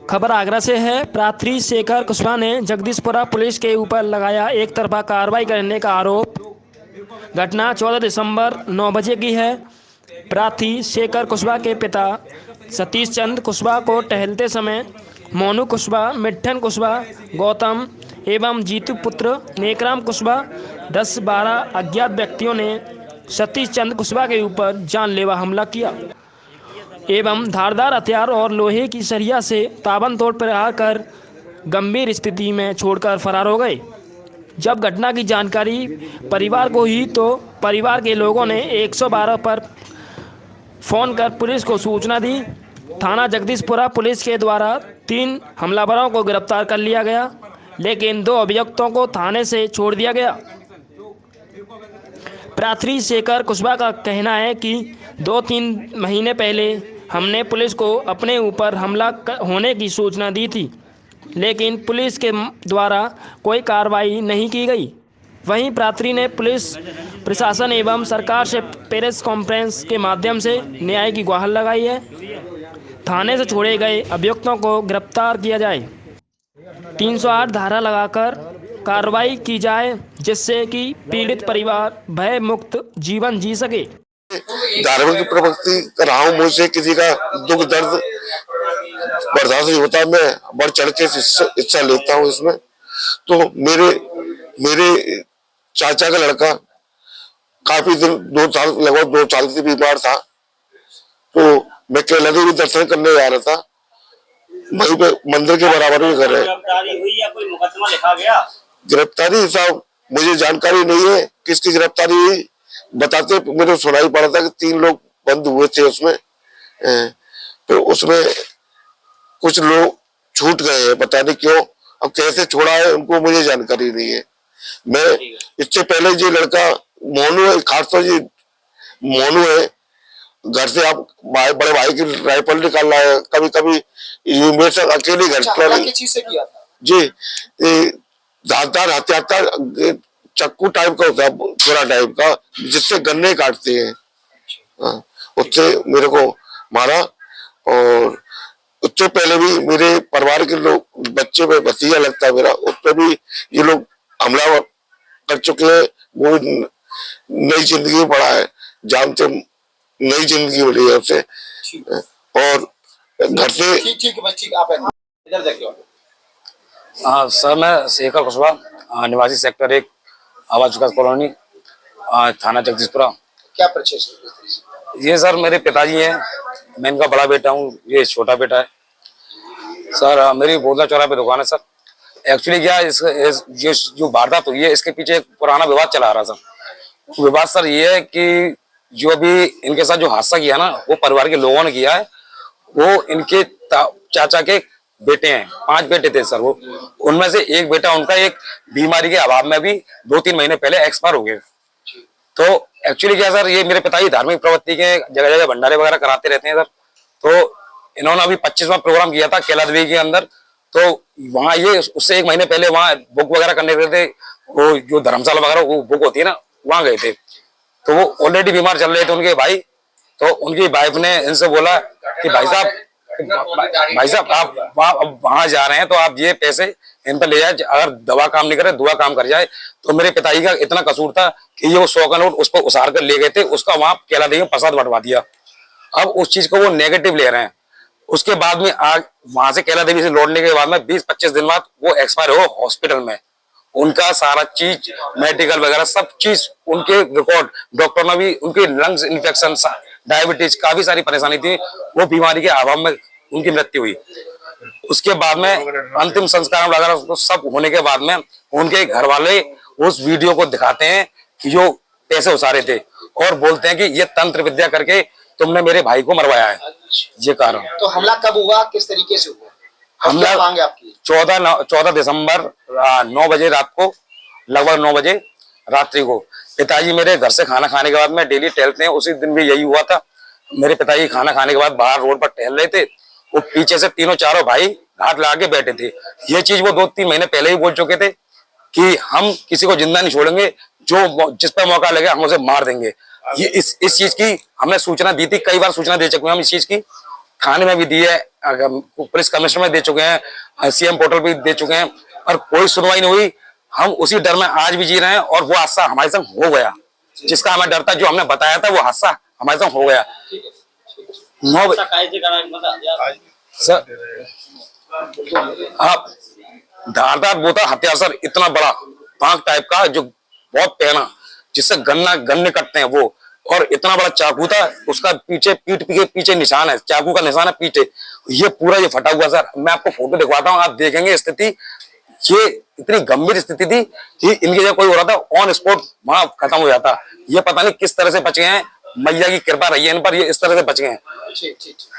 खबर आगरा से है। प्रार्थी शेखर कुशवाहा ने जगदीशपुरा पुलिस के ऊपर लगाया एक तरफा कार्रवाई करने का आरोप। घटना 14 दिसंबर 9 बजे की है। प्रार्थी शेखर कुशवाहा के पिता सतीश चंद्र कुशवाहा को टहलते समय मोनू कुशवाहा, मिट्ठन कुशवाहा, गौतम एवं जीतू पुत्र नेकराम कुशवाहा 10-12 अज्ञात व्यक्तियों ने सतीश चंद्र कुशवाहा के ऊपर जानलेवा हमला किया एवं धारदार हथियार और लोहे की सरिया से ताबड़तोड़ प्रहार कर गंभीर स्थिति में छोड़कर फरार हो गए। जब घटना की जानकारी परिवार को हुई तो परिवार के लोगों ने 112 पर फ़ोन कर पुलिस को सूचना दी। थाना जगदीशपुरा पुलिस के द्वारा 3 हमलावरों को गिरफ्तार कर लिया गया, लेकिन 2 अभियुक्तों को थाने से छोड़ दिया गया। प्रार्थी शेखर कुशवाहा का कहना है कि 2-3 महीने पहले हमने पुलिस को अपने ऊपर हमला होने की सूचना दी थी, लेकिन पुलिस के द्वारा कोई कार्रवाई नहीं की गई। वहीं प्रार्थी ने पुलिस प्रशासन एवं सरकार से प्रेस कॉन्फ्रेंस के माध्यम से न्याय की गुहार लगाई है। थाने से छोड़े गए अभियुक्तों को गिरफ्तार किया जाए, 308 धारा लगाकर कार्रवाई की जाए, जिससे कि पीड़ित परिवार भय मुक्त जीवन जी सके। धार्मिक प्रवृत्ति कर रहा हूँ, मुझसे किसी का दुख दर्द बर्दाश्त नहीं होता। मैं बढ़ चढ़ के हिस्सा लेता हूँ इसमें। तो मेरे चाचा का लड़का काफी दिन 2 साल लगभग 2 साल से बीमार था, तो मैं केला देवी दर्शन करने जा रहा था। वहीं पे मंदिर के बराबर में घर है। गिरफ्तारी हुई या कोई मुकदमा लिखा गया? गिरफ्तारी साहब मुझे जानकारी नहीं है किसकी गिरफ्तारी हुई। बताते मेरे सुनाई पड़ा था कि 3 लोग बंद हुए थे उसमें, तो उसमें कुछ लोग छूट गए हैं, पता नहीं क्यों। अब कैसे छोड़ा है उनको मुझे जानकारी नहीं है। मैं इससे पहले जो लड़का मोनू है, खासतौर जी मोनू है, घर से आप बड़े भाई की राइफल निकाल रहा है, कभी कभी मेरे साथ अकेले घर से किया था जी। धारदार हथियार था, चक्कू टाइप का होता है, थोड़ा टाइप का, जिससे गन्ने काटते हैं। उससे मेरे को मारा। और उससे पहले भी मेरे परिवार के लोग, बच्चे पे भतीजा लगता है मेरा, उस पर भी ये लोग हमला कर चुके हैं। वो नई जिंदगी पड़ा है, जानते नई जिंदगी मिली है उससे। और घर से ठीक आप इधर देखिए। हाँ सर, मैं शेखर कुशवाहा, निवासी सेक्टर 1 आवास विकास कॉलोनी, थाना जगदीशपुरा। क्या परिचय? ये सर मेरे पिताजी हैं, मैं इनका बड़ा बेटा हूँ, ये छोटा बेटा है। सर मेरी बोदला चौराहे पे दुकान है सर। एक्चुअली क्या ये जो वारदात हुई है, इसके पीछे एक पुराना विवाद चला आ रहा सर। विवाद सर ये है कि जो अभी इनके साथ जो हादसा किया ना, वो परिवार के लोगों ने किया है। वो इनके चाचा के बेटे हैं, 5 बेटे थे सर। वो उनमें से एक बेटा उनका एक बीमारी के अभाव में भी 2-3 महीने पहले एक्सपायर हो गए। तो एक्चुअली क्या सर, ये मेरे पिताजी धार्मिक प्रवृत्ति के जगह जगह भंडारे वगैरह कराते रहते हैं सर। तो इन्होंने अभी 25वां प्रोग्राम किया था केला देवी के अंदर। तो वहाँ ये उससे 1 महीने पहले वहाँ बुक वगैरह करने गए थे, वो जो धर्मशाला वगैरह वो बुक होती है ना, वहाँ गए थे। तो वो ऑलरेडी बीमार चल रहे थे उनके भाई। तो उनकी वाइफ ने इनसे बोला कि भाई साहब आप वहां जा रहे हैं तो आप ये पैसे इन पर ले जाए, अगर दवा काम नहीं करे दुआ काम कर जाए। तो मेरे पिताजी का इतना कसूर था कि ये वो 100 का नोट उस पर उसार कर ले गए थे, उसका वहां केला देवी में प्रसाद बंटवा दिया। अब उस चीज को वो नेगेटिव ले रहे हैं। उसके बाद में आज वहां से केला देवी से लौटने के बाद में 20-25 दिन बाद वो एक्सपायर हो हॉस्पिटल में। उनका सारा चीज मेडिकल वगैरह सब चीज उनके रिकॉर्ड, डॉक्टर ने भी उनके लंग्स इन्फेक्शन, डायबिटीज, काफी सारी परेशानी थी। वो बीमारी के अभाव में उनकी मृत्यु हुई। उसके बाद में अंतिम संस्कार वगैरह सब होने के बाद में उनके घर वाले उस वीडियो को दिखाते हैं कि जो पैसे उसारे थे, और बोलते हैं कि ये तंत्र विद्या करके तुमने मेरे भाई को मरवाया है। ये कारण। तो हमला कब हुआ, किस तरीके से हुआ? हमला मांगे आपकी 14 दिसंबर 9 बजे रात को, लगभग 9 बजे रात्रि को। पिताजी मेरे घर से खाना खाने के बाद में डेली टहलते हैं, उसी दिन भी यही हुआ था। मेरे पिताजी खाना खाने के बाद बाहर रोड पर टहल रहे थे, वो पीछे से 3-4 भाई घाट लगा के बैठे थे। ये चीज वो 2-3 महीने पहले ही बोल चुके थे कि हम किसी को जिंदा नहीं छोड़ेंगे, जो जिस पर मौका लगे हम उसे मार देंगे। ये इस चीज की हमने सूचना दी थी, कई बार सूचना दे चुके हैं हम इस चीज की, थाने में भी दी है, पुलिस कमिश्नर में दे चुके हैं, सीएम पोर्टल पे दे चुके हैं, और कोई सुनवाई नहीं हुई। हम उसी डर में आज भी जी रहे हैं, और वो हादसा हमारे संग हो गया, जिसका हमें डर था, जो हमने बताया था, वो हादसा हमारे संग हो गया। 9 सर आप धारदार वो था हथियार सर, इतना बड़ा पांख टाइप का, जो बहुत पहना, जिससे गन्ने कटते हैं वो, और इतना बड़ा चाकू था। उसका पीठ के पीछे निशान है, चाकू का निशान है पीछे, ये पूरा ये फटा हुआ सर। मैं आपको फोटो दिखवाता हूँ, आप देखेंगे स्थिति, ये इतनी गंभीर स्थिति थी कि इनकी जगह कोई हो रहा था, ऑन स्पॉट वहां खत्म हो जाता। ये पता नहीं किस तरह से बच गए हैं, मैया की कृपा रही है इन पर, ये इस तरह से बच गए हैं।